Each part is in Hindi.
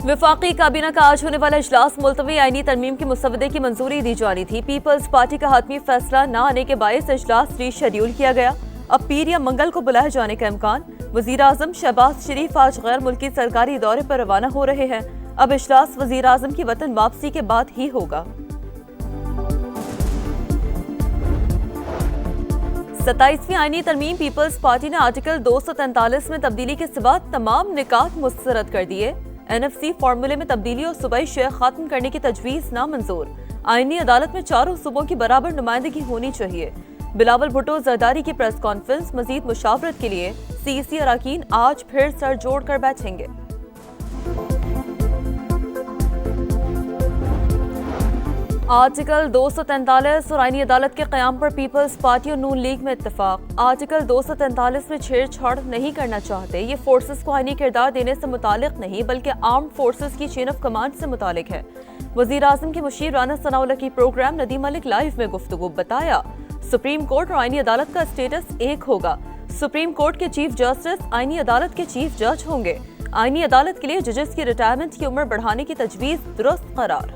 वफाकी काबीना का आज होने वाला इजलास मुलतवी आईनी तरमीम के मुसवदे की मंजूरी दी जानी थी। पीपल्स पार्टी का हतमी फैसला न आने के बायस इजलास रीशेड्यूल किया गया। अब पीर या मंगल को बुलाए जाने का इम्कान। वजीर आजम शहबाज शरीफ आज गैर मुल्की सरकारी दौरे पर रवाना हो रहे हैं। अब इजलास वजीर आजम की वतन वापसी के बाद ही होगा। 27वीं आईनी तरमीम पीपल्स पार्टी ने आर्टिकल 243 में तब्दीली के सिवा तमाम निकात मुस्तरद कर दिए। NFC फार्मूले में तब्दीली और सूबाई शेयर खत्म करने की तजवीज नामंजूर। आईनी अदालत में चारों सूबों की बराबर नुमाइंदगी होनी चाहिए। बिलावल भुट्टो जरदारी की प्रेस कॉन्फ्रेंस। मजीद मुशावरत के लिए CEC अरकान आज फिर सर जोड़ कर बैठेंगे। आर्टिकल 243 और आईनी अदालत के क़याम पर पीपल्स पार्टी और नून लीग में इत्तेफाक। आर्टिकल 243 में छेड़छाड़ नहीं करना चाहते। ये फोर्सेस को आईनी किरदार देने से मुतालिक नहीं बल्कि आर्म्ड फोर्सेस की चेन ऑफ कमांड से मुतालिक है। वजीर आजम के मुशीर राना सनाउल्लाह की प्रोग्राम नदीम मलिक लाइव में गुफ्तगू। बताया सुप्रीम कोर्ट और आईनी अदालत का स्टेटस एक होगा। सुप्रीम कोर्ट के चीफ जस्टिस आईनी अदालत के चीफ जज होंगे। आईनी अदालत के लिए जजेस की रिटायरमेंट की उम्र बढ़ाने की तजवीज दुरुस्त करार।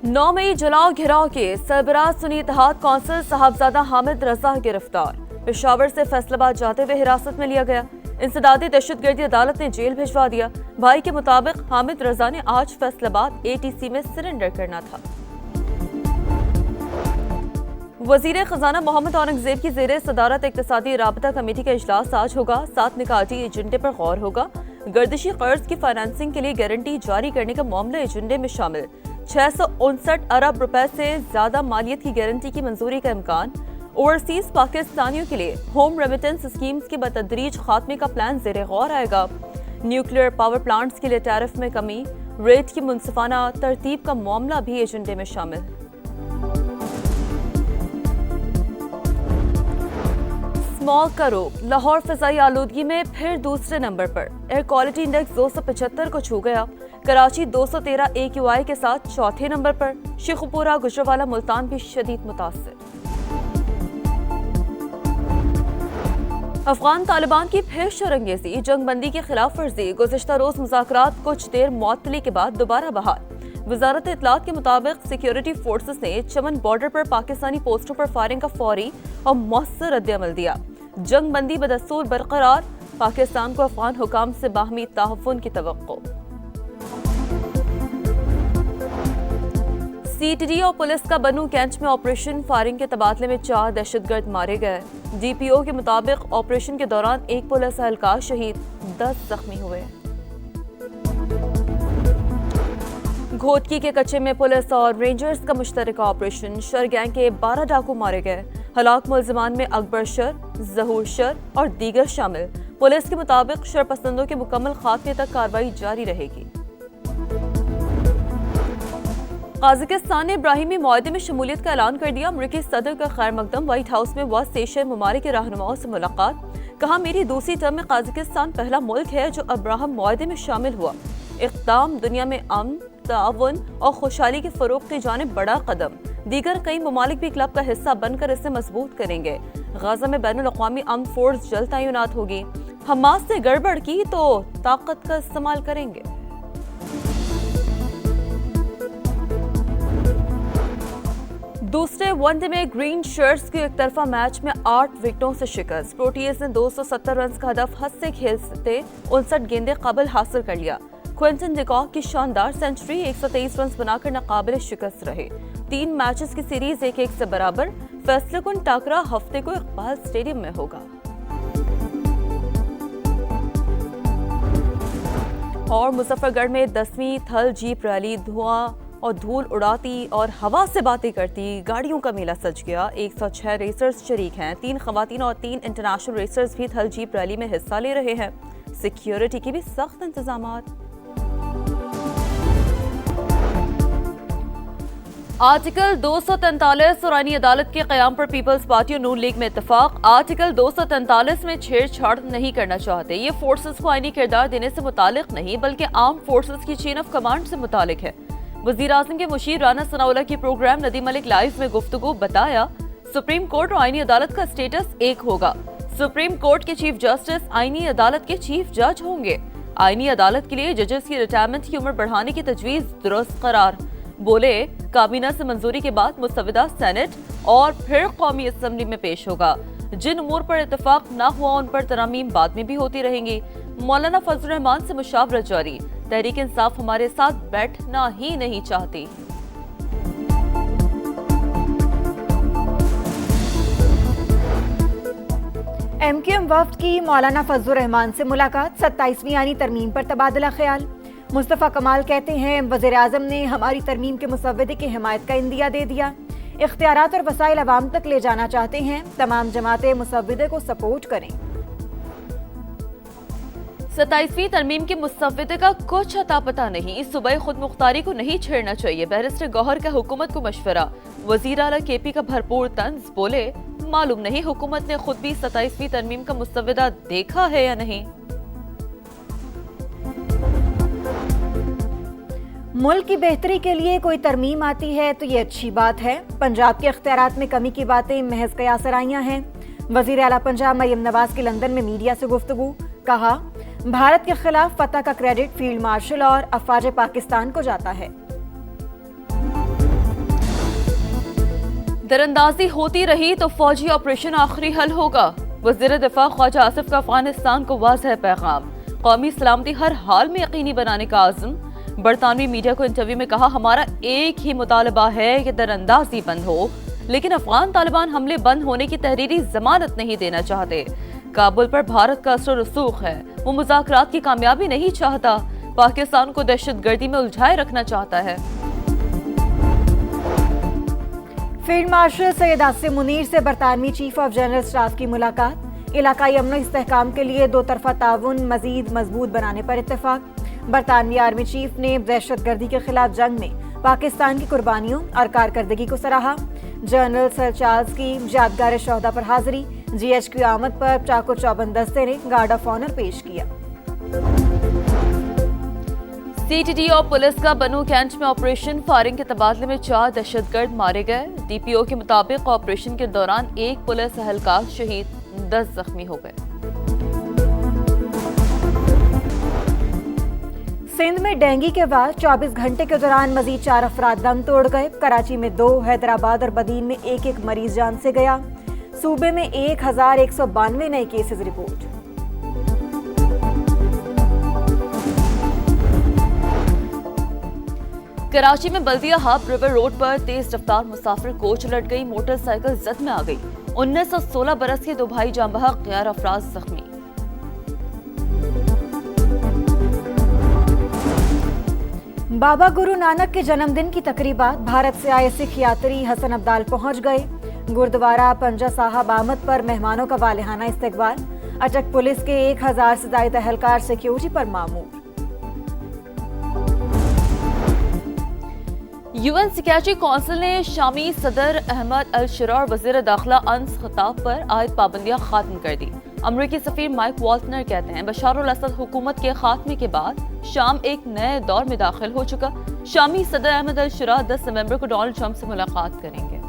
9 मई जलाओ घिराव के सरबराह सुन्नी इत्तेहाद कौंसिल साहबजादा हामिद रजा गिरफ्तार। पेशावर से फैसलाबाद जाते हुए हिरासत में लिया गया। इंसदादी दहशतगर्दी अदालत ने जेल भिजवा दिया। भाई के मुताबिक हामिद रजा ने आज फैसलाबाद ATC में सरेंडर करना था। वजीर खजाना मोहम्मद औरंगजेब की जेर सदारत इक्तिसादी राबता कमेटी का इजलास आज होगा। 7 निकाती एजेंडे पर गौर होगा। गर्दिशी कर्ज की फाइनेंसिंग के लिए गारंटी जारी करने का मामला एजेंडे में शामिल। 659 अरब रुपए से ज्यादा मालियत की गारंटी की मंजूरी का इम्कान। ओवरसीज पाकिस्तानियों के लिए होम रेमिटेंस स्कीम्स के बतदरीज खात्मे का प्लान ज़ेरे गौर आएगा। न्यूक्लियर पावर प्लांट्स के लिए टैरिफ में कमी, रेट की मुनसिफाना तरतीब का मामला भी एजेंडे में शामिल। स्मॉग का रोक। लाहौर फिजाई आलूदगी में फिर दूसरे नंबर पर। एयर क्वालिटी इंडेक्स 275 को छू गया। कराची 213 AQI के साथ चौथे नंबर पर। शेखुपुरा, गुजरावाला, मुल्तान भी शदीद मुतासिर। अफगान तालिबान की फिर शरंगेजी। जंगबंदी की खिलाफ वर्जी। गुज़िश्ता रोज मुज़ाकरात कुछ देर मुअत्तली के बाद दोबारा बहाल। वजारत इत्तलात के मुताबिक सिक्योरिटी फोर्सेस ने चमन बॉर्डर पर पाकिस्तानी पोस्टों पर फायरिंग का फौरी और मौसर रद्द-ए-अमल दिया। जंगबंदी बदस्तूर बरकरार। पाकिस्तान को अफगान हुकाम से बाहमी ताउन की तवक्को। CTD और पुलिस का बनू कैंच में ऑपरेशन। फायरिंग के तबादले में 4 दहशतगर्द मारे गए। DPO के मुताबिक ऑपरेशन के दौरान 1 पुलिस एहलकार शहीद, 10 जख्मी हुए। घोटकी के कच्चे में पुलिस और रेंजर्स का मुश्तरका ऑपरेशन। शर गैंग के 12 डाकू मारे गए। हलाक मुलजिमान में अकबर शर, जहूर शर और दीगर शामिल। पुलिस के मुताबिक शरपसंदों के मुकम्मल खात्मे तक कार्रवाई जारी रहेगी। काज़ाकिस्तान ने इब्राहिमी मुआहदे में शमूलियत का ऐलान कर दिया। अमरीकी सदर का खैर मकदम। व्हाइट हाउस में वेस्ट एशियाई ममालिक के रहनुमाओं से मुलाकात। कहा मेरी दूसरी टर्म में काज़ाकिस्तान पहला मुल्क है जो अब्राहम मुआहदे में शामिल हुआ। इक़दाम दुनिया में अमन, ताउन और खुशहाली के फरोग की जानिब बड़ा कदम। दीगर कई ममालिक भी क्लब का हिस्सा बनकर इसे मजबूत करेंगे। गाजा में बैनुल अक़वामी अमन फोर्स जल्द तैनात होगी। हमास से गड़बड़ की तो ताकत का इस्तेमाल करेंगे। दूसरे वनडे में ग्रीन शर्ट्स के एक तरफा मैच में 8 विकेटों से शिकस्त। प्रोटीज ने 270 रन का हदफ हद से खेलते 59 गेंदें काबिल हासिल कर लिया। क्विंटन डिकॉक की शानदार सेंचुरी 123 रन बनाकर नाकाबिल शिकस्त रहे। 3 मैचेस की सीरीज 1-1 से बराबर। फैसलेकुन टाकरा हफ्ते को इकबाल स्टेडियम में होगा। और मुजफ्फरगढ़ में 10वीं थल जीप रैली धुआं और धूल उड़ाती और हवा से बातें करती गाड़ियों का मेला सज गया। 106 रेसर्स शरीक हैं। 3 खवातीन और 3 इंटरनेशनल रेसर्स भी थल जीप रैली में हिस्सा ले रहे हैं। सिक्योरिटी के भी सख्त इंतजामात। आर्टिकल 243 और आईनी अदालत के क़याम पर पीपल्स पार्टी और नून लीग में इत्तेफाक। आर्टिकल 243 में छेड़छाड़ नहीं करना चाहते। ये फोर्सेस को आईनी किरदार देने से मुतालिक नहीं बल्कि आर्म फोर्सेस की चेन ऑफ कमांड से मुतालिक है। वजीर आजम के मुशीर राना सनाउल्लाह की प्रोग्राम नदीम मलिक लाइव में गुफ्तगू। बताया सुप्रीम कोर्ट और आईनी अदालत का स्टेटस एक होगा। सुप्रीम कोर्ट के चीफ जस्टिस आईनी अदालत के चीफ जज होंगे। आईनी अदालत के लिए जजेस की रिटायरमेंट की उम्र बढ़ाने की तजवीज दुरुस्त करार। बोले, काबीना से मंजूरी के बाद मुस्तविदा सेनेट और फिर कौमी असेंबली में पेश होगा। जिन उमूर पर इत्तेफाक न हुआ उन पर तरामीम बाद में भी होती रहेंगी। मौलाना फजल रहमान से मुशावरत जारी। तहरीक इंसाफ हमारे साथ बैठना ही नहीं चाहती। MQM वफ्द की मौलाना फजल रहमान से मुलाकात। 27वीं आईनी तरमीम पर तबादला ख्याल। मुस्तफ़ा कमाल कहते हैं, वज़ीर आज़म ने हमारी तरमीम के मुसव्वदे की हिमायत का इंदिया दे दिया। इख्तियारात और वसाइल अवाम तक ले जाना चाहते हैं। तमाम जमातें मुसव्वदे को सपोर्ट करें। 27वीं तरमीम के मुसव्वदे का कुछ अता पता नहीं। सूबाई खुद मुख्तारी को नहीं छेड़ना चाहिए। बैरिस्टर गौहर का हुकूमत को मशवरा। वजीर आला KP का भरपूर तंज। बोले, मालूम नहीं हुकूमत ने खुद भी 27वीं तरमीम का मुसव्वदा देखा है या नहीं। मुल्क की बेहतरी के लिए कोई तरमीम आती है तो ये अच्छी बात है। पंजाब के इख्तियारात में कमी की बातें महज कयासराइयां हैं। वजीर आला पंजाब मरियम नवाज की लंदन में मीडिया से गुफ्तगू। कहा, भारत के खिलाफ फतह का क्रेडिट फील्ड मार्शल और अफवाज पाकिस्तान को जाता है। दरअंदाजी होती रही तो फौजी ऑपरेशन आखिरी हल होगा। वज़ीर दिफा ख्वाजा आसिफ का अफगानिस्तान को वाज़ेह पैगाम। कौमी सलामती हर हाल में यकीनी बनाने का आज़म। बरतानवी मीडिया को इंटरव्यू में कहा, हमारा एक ही मुतालबा है कि दरअंदाजी बंद हो, लेकिन अफगान तालिबान हमले बंद होने की तहरीरी जमानत नहीं देना चाहते। काबुल पर भारत का असर रसूख है। वो मुज़ाकरात की कामयाबी नहीं चाहता। पाकिस्तान को दहशतगर्दी में उलझाए रखना चाहता है। फील्ड मार्शल सैयद आसिम मुनीर से बरतानवी चीफ ऑफ जनरल स्टाफ की मुलाकात। इलाकाई अमन इस्तेहकाम के लिए दो तरफा ताउन मजीद मजबूत बनाने पर इत्तेफाक। बरतानवी आर्मी चीफ ने दहशतगर्दी के खिलाफ जंग में पाकिस्तान की कुर्बानियों और कारकर्दगी को सराहा। जनरल सर चार्ल्स की यादगार शोहदा पर हाजिरी। GHQ आमद पर चाको चौबंद दस्ते ने गार्ड ऑफ ऑनर पेश किया। CTD और पुलिस का बनू कैंट में ऑपरेशन फायरिंग के तबादले में 4 दहशतगर्द मारे गए। DPO के मुताबिक ऑपरेशन के दौरान एक पुलिस अहलकार शहीद, 10 जख्मी हो गए। सिंध में डेंगू के बाद 24 घंटे के दौरान मजीद 4 अफराद दम तोड़ गए। कराची में 2, हैदराबाद और बदीन में एक मरीज जान से गया। सूबे में 1192 नए केसेस रिपोर्ट। कराची में बल्दिया हब रिवर रोड पर तेज रफ्तार मुसाफिर कोच उलट गई। मोटरसाइकिल जद में आ गई। 19 और 16 बरस के 2 भाई जाँ बहक, 11 अफराद जख्मी। बाबा गुरु नानक के जन्मदिन की तकरीबात। भारत से आए सिख यात्री हसन अब्दाल पहुंच गए। गुरुद्वारा पंजा साहब आमद पर मेहमानों का वालेहाना इस्तकबाल। अटक पुलिस के 1000 से ज्यादा एहलकार सिक्योरिटी पर मामूर। UN सिक्योरिटी काउंसिल ने शामी सदर अहमद अल शुरा और वजीर दाखिला अंस खताब पर आयद पाबंदियां खत्म कर दी। अमरीकी सफीर माइक वाल्टनर कहते हैं, बशार अल असद हुकूमत के खात्मे के बाद शाम एक नए दौर में दाखिल हो चुका। शामी सदर अहमद अल शुरा 10 नवंबर को डोनाल्ड ट्रंप से मुलाकात करेंगे।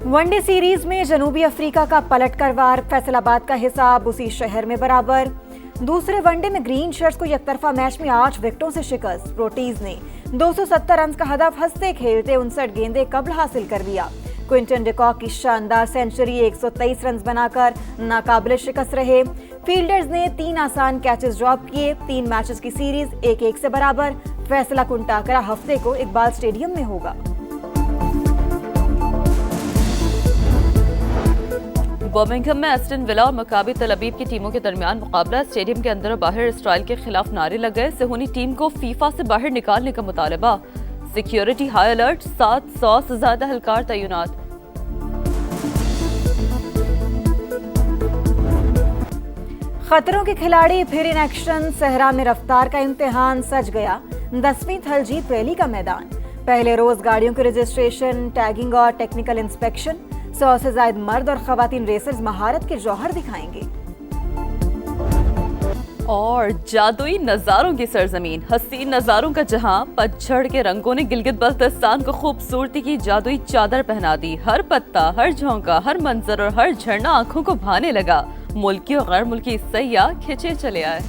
वनडे सीरीज में जनूबी अफ्रीका का पलटकर वार। फैसलाबाद का हिसाब उसी शहर में बराबर। दूसरे वनडे में ग्रीन शर्ट्स को एकतरफा मैच में 8 विकेटों से शिकस्त। प्रोटीज ने 270 रन का हदफ हंसते खेलते 59 गेंदे कब्ल हासिल कर लिया। क्विंटन डिकॉक की शानदार सेंचुरी 123 रन बनाकर नाकाबिले शिकस्त रहे। फील्डर्स ने 3 आसान कैचेस ड्रॉप किए। 3 मैचेस की सीरीज 1-1 से बराबर। फैसला कुन टाकरा हफ्ते को इकबाल स्टेडियम में होगा। बर्मिंघम में एस्टन विला और मकाबी तल अबीब की टीमों के दरमियान मुकाबला। स्टेडियम के अंदर और बाहर इसराइल के खिलाफ नारे लग गए। सेहूनी टीम को फीफा से बाहर निकालने का मुतालबा। सिक्योरिटी हाई अलर्ट, 700 से ज्यादा एहलकार तैनात। खतरों के खिलाड़ी फिर इन एक्शन। सहरा में रफ्तार का इम्तिहान सज गया। 10वीं थल जीप रैली का मैदान। पहले रोज गाड़ियों के रजिस्ट्रेशन, टैगिंग और टेक्निकल इंस्पेक्शन। 100 से ज्यादा मर्द और खवातीन रेसर्स महारत के जौहर दिखाएंगे। और जादुई नजारों की सरजमीन, हसीन नजारों का जहां, पतझड़ के रंगों ने गिलगित बल्तिस्तान को खूबसूरती की जादुई चादर पहना दी। हर पत्ता, हर झोंका, हर मंजर और हर झरना आंखों को भाने लगा। मुल्की और गैर मुल्की सैयाह खिंचे चले आए।